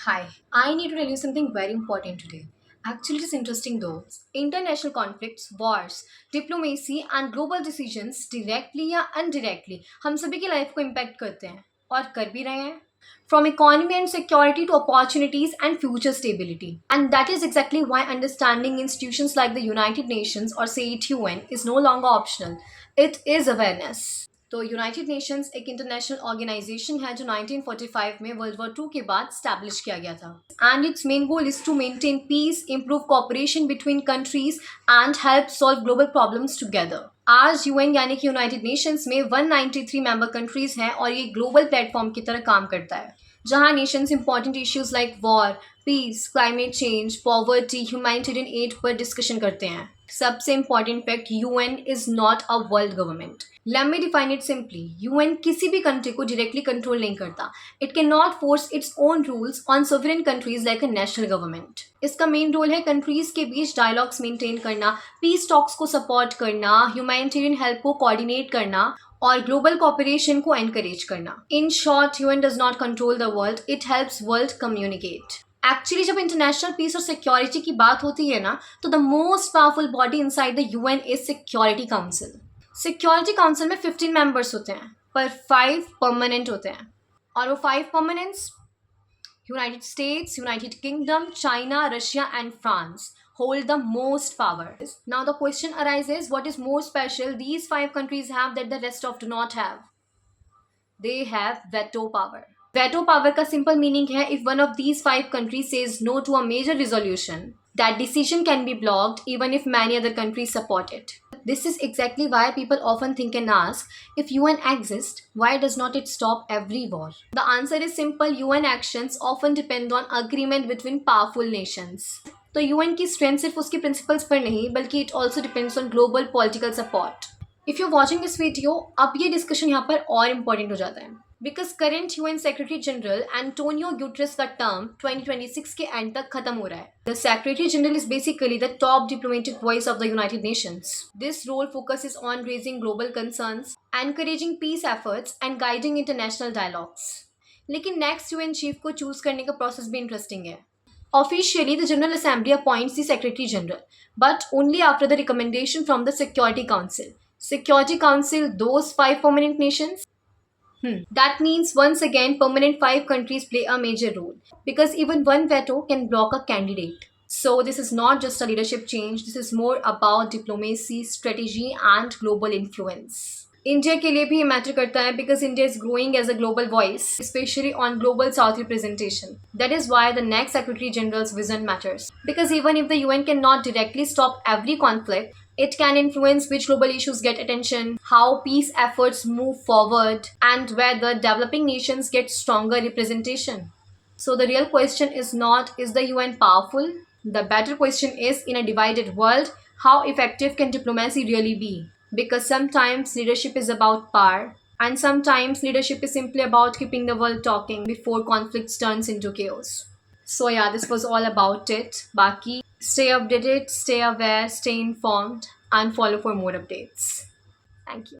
Hi, I need to tell you something very important today. Actually, it is interesting though. International conflicts, wars, diplomacy and global decisions directly या indirectly हम सभी की life को impact करते हैं और कर भी रहे हैं. From economy and security to opportunities and future stability. And that is exactly why understanding institutions like the United Nations or say it UN is no longer optional. It is awareness. तो United Nations एक international organisation है जो 1945 में world war to के बाद establish किया गया था and its main goal is to maintain peace improve cooperation between countries and help solve global problems together. आज यूएन यानी कि यूनाइटेड नेशंस में 193 मेंबर कंट्रीज हैं और ये ग्लोबल प्लेटफॉर्म की तरह काम करता है जहां nations important issues like war, peace, climate change, poverty, humanitarian aid पर डिस्कशन करते हैं. सबसे important fact, UN is not a world government. Let me define it simply. UN किसी भी कंट्री को डायरेक्टली कंट्रोल नहीं करता. It can not force its own rules on sovereign countries like a national government. इसका main role है countries के बीच dialogues maintain करना, पीस टॉक्स को सपोर्ट करना, ह्यूमैनिटेरियन हेल्प को कोऑर्डिनेट करना और ग्लोबल कोऑपरेशन को एनकरेज करना. In short, UN does not control the world, it helps world communicate. Actually जब इंटरनेशनल पीस और सिक्योरिटी की बात होती है ना, तो the most powerful body inside the UN is security council. Security council में 15 मेंबर्स होते हैं पर 5 परमानेंट होते हैं और वो 5 permanents United States, United Kingdom, China, Russia and France hold the most power. Now the question arises, what is more special these 5 countries have that the rest of do not have? They have veto power. Veto power का simple meaning है, if one of these 5 countries says no to a major resolution, that decision can be blocked even if many other countries support it. This is exactly why people often think and ask, if UN exists, why does not it stop every war? The answer is simple, UN actions often depend on agreement between powerful nations. तो UN की strength सिर्फ उसकी principles पर नहीं बल्कि it also depends on global political support. If you watching this video, अब ये discussion यहाँ पर और इम्पोर्टेंट हो जाता है because current UN secretary general Antonio Guterres का टर्म 2026 के एंड तक खत्म हो रहा है. The secretary general is basically the top diplomatic voice of the United Nations. This role focuses on raising global concerns, encouraging peace efforts and guiding international dialogues. लेकिन next UN chief को choose करने का process भी interesting है. Officially, the General Assembly appoints the Secretary General, but only after the recommendation from the Security Council. Security Council, those 5 permanent nations? That means once again, permanent 5 countries play a major role because even one veto can block a candidate. So this is not just a leadership change, this is more about diplomacy, strategy and global influence. India के लिए भी ये matter करता है because India is growing as a global voice specially on Global South representation. That is why the next secretary general's vision matters because even if the UN can not directly stop every conflict, it can influence which global issues get attention, how peace efforts move forward, and whether developing nations get stronger representation. So the real question is not, is the UN powerful? The better question is, in a divided world, how effective can diplomacy really be? Because sometimes leadership is about power, and sometimes leadership is simply about keeping the world talking before conflicts turns into chaos. So yeah, this was all about it. Baki, stay updated, stay aware, stay informed, and follow for more updates. Thank you.